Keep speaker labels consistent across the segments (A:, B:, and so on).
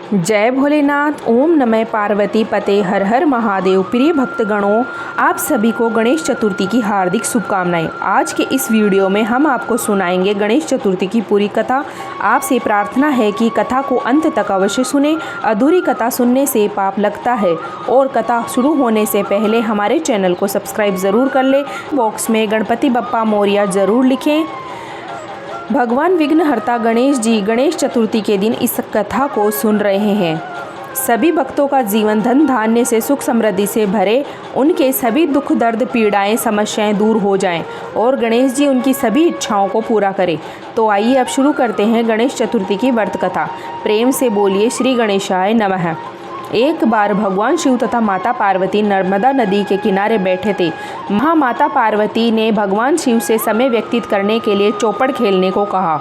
A: जय भोलेनाथ। ओम नमः पार्वती पते हर हर महादेव। प्रिय भक्तगणों, आप सभी को गणेश चतुर्थी की हार्दिक शुभकामनाएं। आज के इस वीडियो में हम आपको सुनाएंगे गणेश चतुर्थी की पूरी कथा। आपसे प्रार्थना है कि कथा को अंत तक अवश्य सुने। अधूरी कथा सुनने से पाप लगता है और कथा शुरू होने से पहले हमारे चैनल को सब्सक्राइब ज़रूर कर ले। बॉक्स में गणपति बप्पा मोरया ज़रूर लिखें। भगवान विघ्नहर्ता गणेश जी गणेश चतुर्थी के दिन इस कथा को सुन रहे हैं। सभी भक्तों का जीवन धन धान्य से सुख समृद्धि से भरे, उनके सभी दुख दर्द पीड़ाएं समस्याएं दूर हो जाएं और गणेश जी उनकी सभी इच्छाओं को पूरा करें। तो आइए अब शुरू करते हैं गणेश चतुर्थी की व्रत कथा। प्रेम से बोलिए श्री गणेशाय नमः। एक बार भगवान शिव तथा माता पार्वती नर्मदा नदी के किनारे बैठे थे। माता पार्वती ने भगवान शिव से समय व्यतीत करने के लिए चौपड़ खेलने को कहा।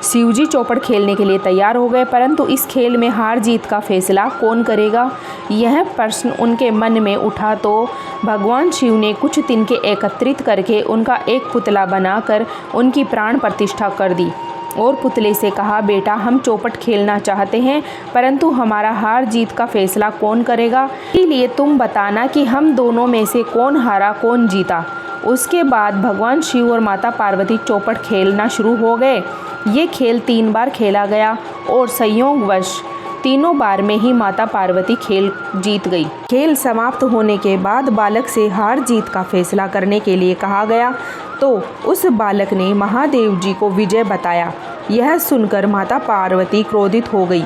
A: शिव जी चौपड़ खेलने के लिए तैयार हो गए, परंतु इस खेल में हार जीत का फैसला कौन करेगा, यह प्रश्न उनके मन में उठा तो भगवान शिव ने कुछ तिनके एकत्रित करके उनका एक पुतला बनाकर उनकी प्राण प्रतिष्ठा कर दी और पुतले से कहा, बेटा हम चौपट खेलना चाहते हैं, परंतु हमारा हार जीत का फैसला कौन करेगा, इसलिए तुम बताना कि हम दोनों में से कौन हारा कौन जीता। उसके बाद भगवान शिव और माता पार्वती चौपट खेलना शुरू हो गए। ये खेल 3 बार खेला गया और संयोगवश तीनों बार में ही माता पार्वती खेल जीत गई। खेल समाप्त होने के बाद बालक से हार जीत का फैसला करने के लिए कहा गया तो उस बालक ने महादेव जी को विजय बताया। यह सुनकर माता पार्वती क्रोधित हो गई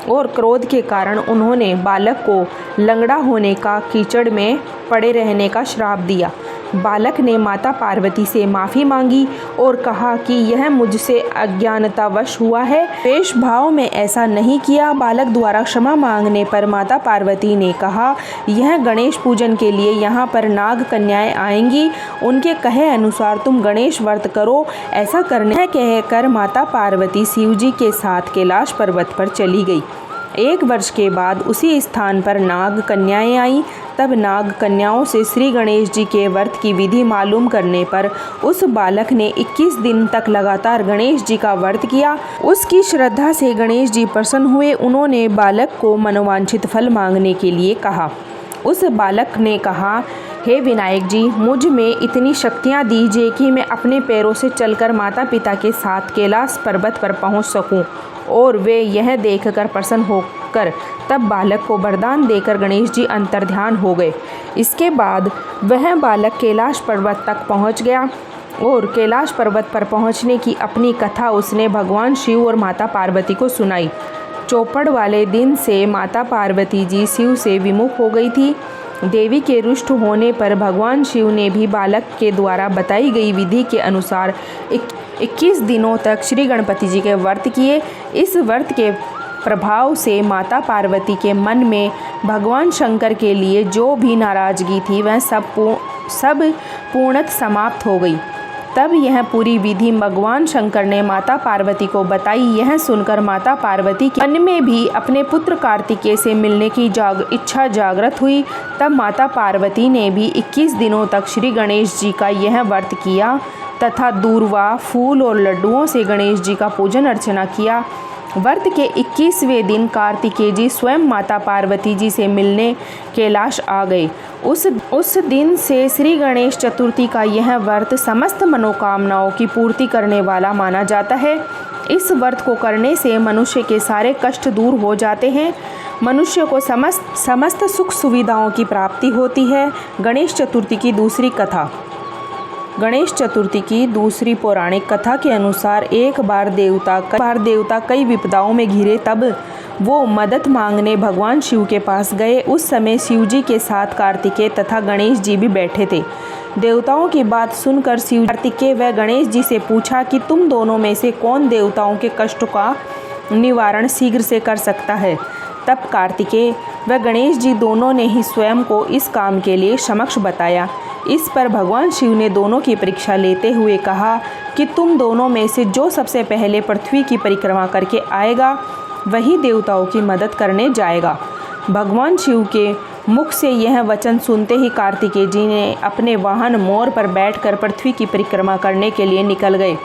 A: और क्रोध के कारण उन्होंने बालक को लंगड़ा होने का, कीचड़ में पड़े रहने का श्राप दिया। बालक ने माता पार्वती से माफ़ी मांगी और कहा कि यह मुझसे अज्ञानतावश हुआ है, द्वेष भाव में ऐसा नहीं किया। बालक द्वारा क्षमा मांगने पर माता पार्वती ने कहा, यह गणेश पूजन के लिए यहाँ पर नाग कन्याएं आएंगी, उनके कहे अनुसार तुम गणेश व्रत करो। ऐसा करने कहकर माता पार्वती शिव जी के साथ कैलाश पर्वत पर चली गई। 1 वर्ष के बाद उसी स्थान पर नाग कन्याएं आईं। तब नाग कन्याओं से श्री गणेश जी के व्रत की विधि मालूम करने पर उस बालक ने 21 दिन तक लगातार गणेश जी का व्रत किया। उसकी श्रद्धा से गणेश जी प्रसन्न हुए। उन्होंने बालक को मनोवांछित फल मांगने के लिए कहा। उस बालक ने कहा, हे विनायक जी, मुझ में इतनी शक्तियाँ दीजिए कि मैं अपने पैरों से चलकर माता पिता के साथ कैलाश पर्वत पर पहुँच सकूँ। और वे यह देखकर प्रसन्न होकर तब बालक को वरदान देकर गणेश जी अंतर्ध्यान हो गए। इसके बाद वह बालक कैलाश पर्वत तक पहुंच गया और कैलाश पर्वत पर पहुंचने की अपनी कथा उसने भगवान शिव और माता पार्वती को सुनाई। चौपड़ वाले दिन से माता पार्वती जी शिव से विमुख हो गई थी। देवी के रुष्ट होने पर भगवान शिव ने भी बालक के द्वारा बताई गई विधि के अनुसार 21 दिनों तक श्री गणपति जी के व्रत किए। इस व्रत के प्रभाव से माता पार्वती के मन में भगवान शंकर के लिए जो भी नाराज़गी थी वह सब पूर्णतः समाप्त हो गई। तब यह पूरी विधि भगवान शंकर ने माता पार्वती को बताई। यह सुनकर माता पार्वती के मन में भी अपने पुत्र कार्तिकेय से मिलने की इच्छा जागृत हुई। तब माता पार्वती ने भी 21 दिनों तक श्री गणेश जी का यह व्रत किया तथा दूर्वा, फूल और लड्डुओं से गणेश जी का पूजन अर्चना किया। व्रत के 21वें दिन कार्तिकेय जी स्वयं माता पार्वती जी से मिलने कैलाश आ गए। उस दिन से श्री गणेश चतुर्थी का यह व्रत समस्त मनोकामनाओं की पूर्ति करने वाला माना जाता है। इस व्रत को करने से मनुष्य के सारे कष्ट दूर हो जाते हैं। मनुष्य को समस्त सुख सुविधाओं की प्राप्ति होती है। गणेश चतुर्थी की दूसरी कथा। गणेश चतुर्थी की दूसरी पौराणिक कथा के अनुसार एक बार देवता कई विपदाओं में घिरे। तब वो मदद मांगने भगवान शिव के पास गए। उस समय शिव जी के साथ कार्तिकेय तथा गणेश जी भी बैठे थे। देवताओं की बात सुनकर शिव कार्तिकेय व गणेश जी से पूछा कि तुम दोनों में से कौन देवताओं के कष्ट का निवारण शीघ्र से कर सकता है। तब कार्तिकेय व गणेश जी दोनों ने ही स्वयं को इस काम के लिए समक्ष बताया। इस पर भगवान शिव ने दोनों की परीक्षा लेते हुए कहा कि तुम दोनों में से जो सबसे पहले पृथ्वी की परिक्रमा करके आएगा वही देवताओं की मदद करने जाएगा। भगवान शिव के मुख से यह वचन सुनते ही कार्तिकेय जी ने अपने वाहन मोर पर बैठकर पृथ्वी की परिक्रमा करने के लिए निकल गए।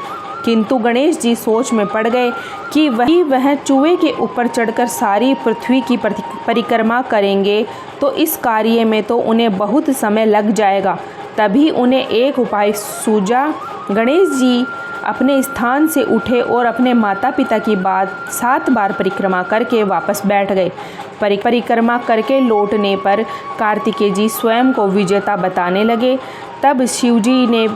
A: किंतु गणेश जी सोच में पड़ गए कि वह चूहे के ऊपर चढ़कर सारी पृथ्वी की परिक्रमा करेंगे तो इस कार्य में तो उन्हें बहुत समय लग जाएगा। तभी उन्हें एक उपाय सूझा। गणेश जी अपने स्थान से उठे और अपने माता पिता की बात 7 बार परिक्रमा करके वापस बैठ गए। परिक्रमा करके लौटने पर कार्तिकेय जी स्वयं को विजेता बताने लगे। तब शिवजी ने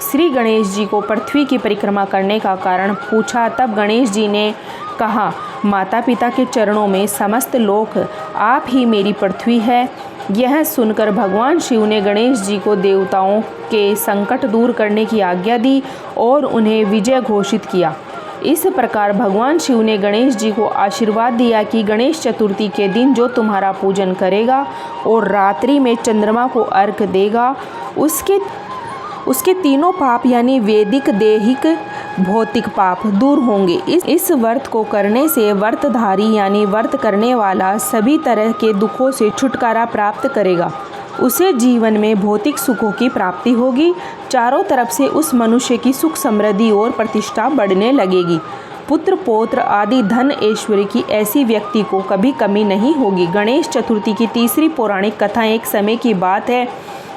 A: श्री गणेश जी को पृथ्वी की परिक्रमा करने का कारण पूछा। तब गणेश जी ने कहा, माता पिता के चरणों में समस्त लोक, आप ही मेरी पृथ्वी है। यह सुनकर भगवान शिव ने गणेश जी को देवताओं के संकट दूर करने की आज्ञा दी और उन्हें विजय घोषित किया। इस प्रकार भगवान शिव ने गणेश जी को आशीर्वाद दिया कि गणेश चतुर्थी के दिन जो तुम्हारा पूजन करेगा और रात्रि में चंद्रमा को अर्घ देगा, उसके तीनों पाप यानी वैदिक, दैहिक, भौतिक पाप दूर होंगे। इस व्रत को करने से व्रतधारी यानी व्रत करने वाला सभी तरह के दुखों से छुटकारा प्राप्त करेगा। उसे जीवन में भौतिक सुखों की प्राप्ति होगी। चारों तरफ से उस मनुष्य की सुख समृद्धि और प्रतिष्ठा बढ़ने लगेगी। पुत्र पौत्र आदि धन ऐश्वर्य की ऐसी व्यक्ति को कभी कमी नहीं होगी। गणेश चतुर्थी की तीसरी पौराणिक कथा एक समय की बात है।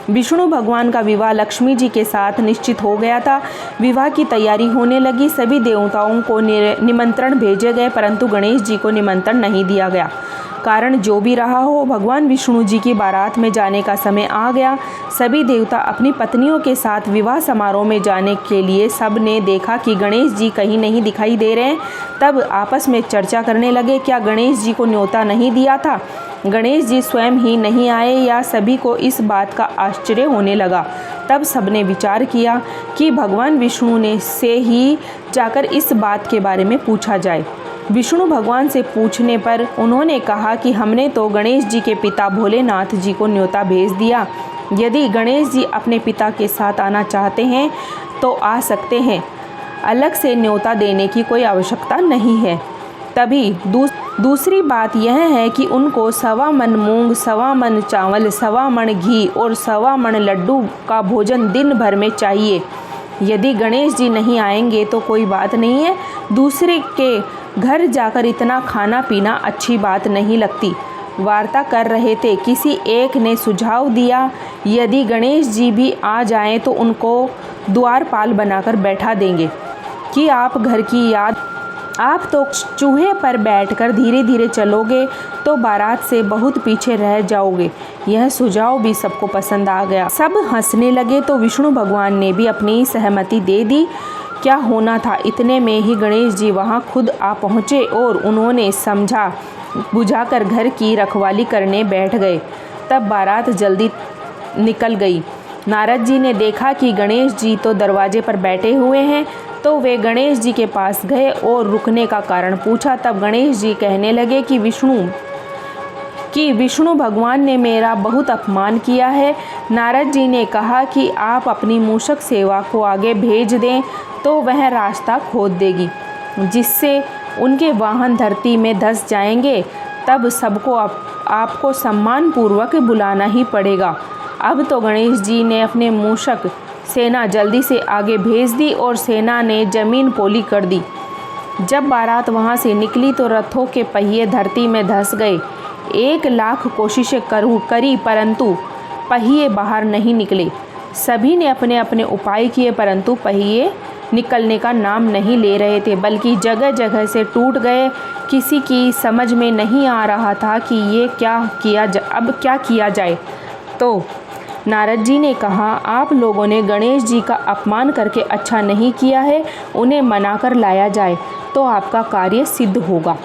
A: विष्णु भगवान का विवाह लक्ष्मी जी के साथ निश्चित हो गया था। विवाह की तैयारी होने लगी। सभी देवताओं को निमंत्रण भेजे गए, परंतु गणेश जी को निमंत्रण नहीं दिया गया। कारण जो भी रहा हो, भगवान विष्णु जी की बारात में जाने का समय आ गया। सभी देवता अपनी पत्नियों के साथ विवाह समारोह में जाने के लिए सब ने देखा कि गणेश जी कहीं नहीं दिखाई दे रहे। तब आपस में चर्चा करने लगे, क्या गणेश जी को न्योता नहीं दिया था? गणेश जी स्वयं ही नहीं आए या? सभी को इस बात का आश्चर्य होने लगा। तब सबने विचार किया कि भगवान विष्णु ने से ही जाकर इस बात के बारे में पूछा जाए। विष्णु भगवान से पूछने पर उन्होंने कहा कि हमने तो गणेश जी के पिता भोलेनाथ जी को न्योता भेज दिया। यदि गणेश जी अपने पिता के साथ आना चाहते हैं तो आ सकते हैं, अलग से न्योता देने की कोई आवश्यकता नहीं है। तभी दूसरी बात यह है कि उनको 1.25 मन मूंग, 1.25 मन चावल, 1.25 मन घी और 1.25 मन लड्डू का भोजन दिन भर में चाहिए। यदि गणेश जी नहीं आएंगे तो कोई बात नहीं है, दूसरे के घर जाकर इतना खाना पीना अच्छी बात नहीं लगती। वार्ता कर रहे थे, किसी एक ने सुझाव दिया, यदि गणेश जी भी आ जाएं तो उनको द्वारपाल बनाकर बैठा देंगे कि आप घर की याद, आप तो चूहे पर बैठकर धीरे धीरे चलोगे तो बारात से बहुत पीछे रह जाओगे। यह सुझाव भी सबको पसंद आ गया। सब हंसने लगे तो विष्णु भगवान ने भी अपनी सहमति दे दी। क्या होना था, इतने में ही गणेश जी वहां खुद आ पहुँचे और उन्होंने समझा बुझाकर घर की रखवाली करने बैठ गए। तब बारात जल्दी निकल गई। नारद जी ने देखा कि गणेश जी तो दरवाजे पर बैठे हुए हैं, तो वे गणेश जी के पास गए और रुकने का कारण पूछा। तब गणेश जी कहने लगे कि विष्णु भगवान ने मेरा बहुत अपमान किया है। नारद जी ने कहा कि आप अपनी मूषक सेवा को आगे भेज दें तो वह रास्ता खोद देगी, जिससे उनके वाहन धरती में धंस जाएंगे। तब सबको आपको सम्मान पूर्वक बुलाना ही पड़ेगा। अब तो गणेश जी ने अपने मूषक सेना जल्दी से आगे भेज दी और सेना ने जमीन पोली कर दी। जब बारात वहां से निकली तो रथों के पहिए धरती में धंस गए। 1 लाख कोशिशें करी परंतु पहिए बाहर नहीं निकले। सभी ने अपने अपने उपाय किए परंतु पहिए निकलने का नाम नहीं ले रहे थे, बल्कि जगह जगह से टूट गए। किसी की समझ में नहीं आ रहा था कि ये अब क्या किया जाए। तो नारद जी ने कहा, आप लोगों ने गणेश जी का अपमान करके अच्छा नहीं किया है, उन्हें मनाकर लाया जाए तो आपका कार्य सिद्ध होगा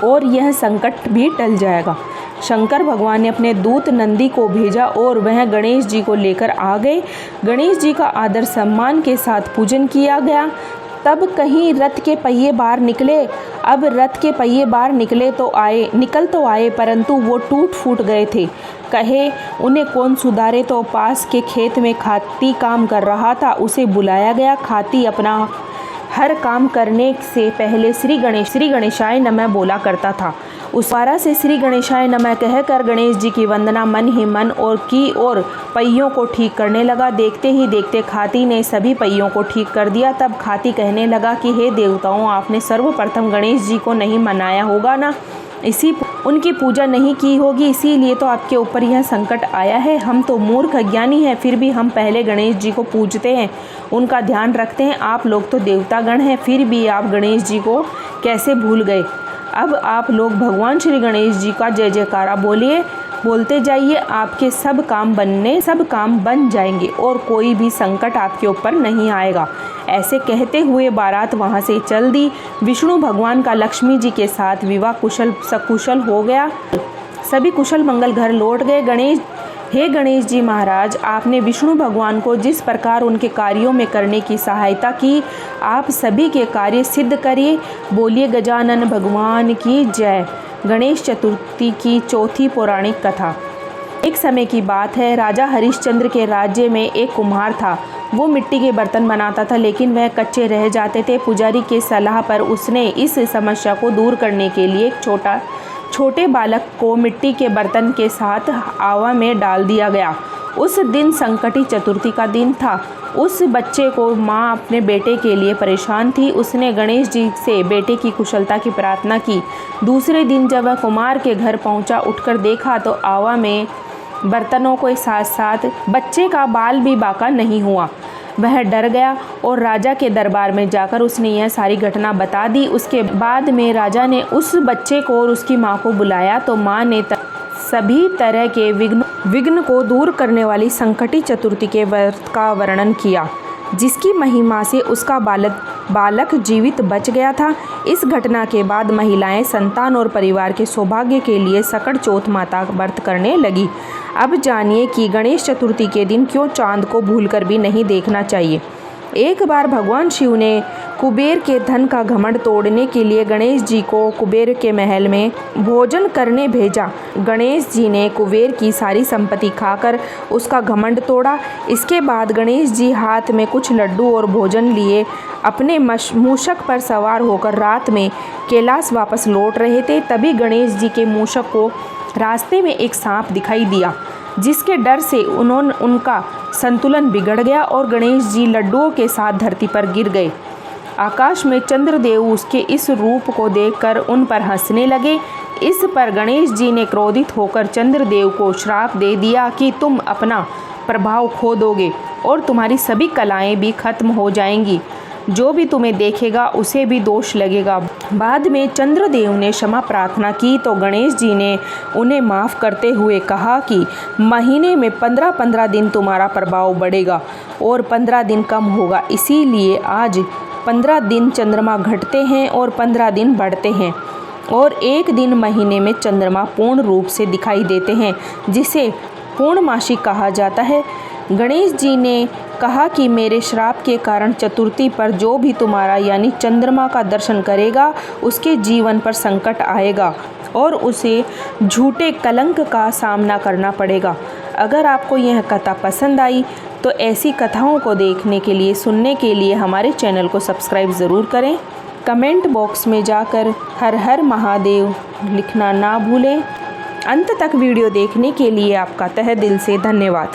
A: और यह संकट भी टल जाएगा। शंकर भगवान ने अपने दूत नंदी को भेजा और वह गणेश जी को लेकर आ गए। गणेश जी का आदर सम्मान के साथ पूजन किया गया। तब कहीं रथ के पहिए बाहर निकले। अब रथ के पहिए बाहर निकल तो आए परंतु वो टूट फूट गए थे। कहे उन्हें कौन सुधारे, तो पास के खेत में खाती काम कर रहा था, उसे बुलाया गया। खाती अपना हर काम करने से पहले श्री गणेशाय नमः बोला करता था। उस बारा से श्री गणेशाय नमः कहकर गणेश जी की वंदना मन ही मन और पहियों को ठीक करने लगा। देखते ही देखते खाती ने सभी पहियों को ठीक कर दिया। तब खाती कहने लगा कि हे देवताओं, आपने सर्वप्रथम गणेश जी को नहीं मनाया होगा ना, उनकी पूजा नहीं की होगी, इसीलिए तो आपके ऊपर यह संकट आया है। हम तो मूर्ख अज्ञानी हैं, फिर भी हम पहले गणेश जी को पूजते हैं, उनका ध्यान रखते हैं। आप लोग तो देवतागण हैं, फिर भी आप गणेश जी को कैसे भूल गए। अब आप लोग भगवान श्री गणेश जी का जय जयकारा बोलते जाइए, आपके सब काम बन जाएंगे और कोई भी संकट आपके ऊपर नहीं आएगा। ऐसे कहते हुए बारात वहाँ से चल दी। विष्णु भगवान का लक्ष्मी जी के साथ विवाह सकुशल हो गया। सभी कुशल मंगल घर लौट गए। हे गणेश जी महाराज, आपने विष्णु भगवान को जिस प्रकार उनके कार्यों में करने की सहायता की, आप सभी के कार्य सिद्ध करिए। बोलिए गजानन भगवान की जय। गणेश चतुर्थी की चौथी पौराणिक कथा। एक समय की बात है, राजा हरिश्चंद्र के राज्य में एक कुम्हार था। वो मिट्टी के बर्तन बनाता था, लेकिन वह कच्चे रह जाते थे। पुजारी के सलाह पर उसने इस समस्या को दूर करने के लिए एक छोटे बालक को मिट्टी के बर्तन के साथ आवा में डाल दिया गया। उस दिन संकटी चतुर्थी का दिन था। उस बच्चे को माँ अपने बेटे के लिए परेशान थी। उसने गणेश जी से बेटे की कुशलता की प्रार्थना की। दूसरे दिन जब वह कुम्हार के घर पहुँचा, उठकर देखा तो आवा में बर्तनों के साथ साथ बच्चे का बाल भी बाका नहीं हुआ। वह डर गया और राजा के दरबार में जाकर उसने यह सारी घटना बता दी। उसके बाद में राजा ने उस बच्चे को और उसकी माँ को बुलाया तो माँ ने सभी तरह के विघ्न को दूर करने वाली संकटी चतुर्थी के व्रत का वर्णन किया, जिसकी महिमा से उसका बालक जीवित बच गया था। इस घटना के बाद महिलाएं संतान और परिवार के सौभाग्य के लिए सकट चौथ माता व्रत करने लगी। अब जानिए कि गणेश चतुर्थी के दिन क्यों चांद को भूलकर भी नहीं देखना चाहिए। एक बार भगवान शिव ने कुबेर के धन का घमंड तोड़ने के लिए गणेश जी को कुबेर के महल में भोजन करने भेजा। गणेश जी ने कुबेर की सारी संपत्ति खाकर उसका घमंड तोड़ा। इसके बाद गणेश जी हाथ में कुछ लड्डू और भोजन लिए अपने मूषक पर सवार होकर रात में कैलाश वापस लौट रहे थे। तभी गणेश जी के मूषक को रास्ते में एक सांप दिखाई दिया, जिसके डर से उनका संतुलन बिगड़ गया और गणेश जी लड्डुओं के साथ धरती पर गिर गए। आकाश में चंद्रदेव उसके इस रूप को देखकर उन पर हंसने लगे। इस पर गणेश जी ने क्रोधित होकर चंद्रदेव को श्राप दे दिया कि तुम अपना प्रभाव खो दोगे और तुम्हारी सभी कलाएं भी खत्म हो जाएंगी। जो भी तुम्हें देखेगा उसे भी दोष लगेगा। बाद में चंद्रदेव ने क्षमा प्रार्थना की तो गणेश जी ने उन्हें माफ़ करते हुए कहा कि महीने में 15-15 दिन तुम्हारा प्रभाव बढ़ेगा और 15 दिन कम होगा। इसीलिए आज 15 दिन चंद्रमा घटते हैं और 15 दिन बढ़ते हैं और एक दिन महीने में चंद्रमा पूर्ण रूप से दिखाई देते हैं, जिसे पूर्णमासी कहा जाता है। गणेश जी ने कहा कि मेरे श्राप के कारण चतुर्थी पर जो भी तुम्हारा यानी चंद्रमा का दर्शन करेगा उसके जीवन पर संकट आएगा और उसे झूठे कलंक का सामना करना पड़ेगा। अगर आपको यह कथा पसंद आई तो ऐसी कथाओं को देखने के लिए, सुनने के लिए हमारे चैनल को सब्सक्राइब ज़रूर करें। कमेंट बॉक्स में जाकर हर हर महादेव लिखना ना भूलें। अंत तक वीडियो देखने के लिए आपका तहे दिल से धन्यवाद।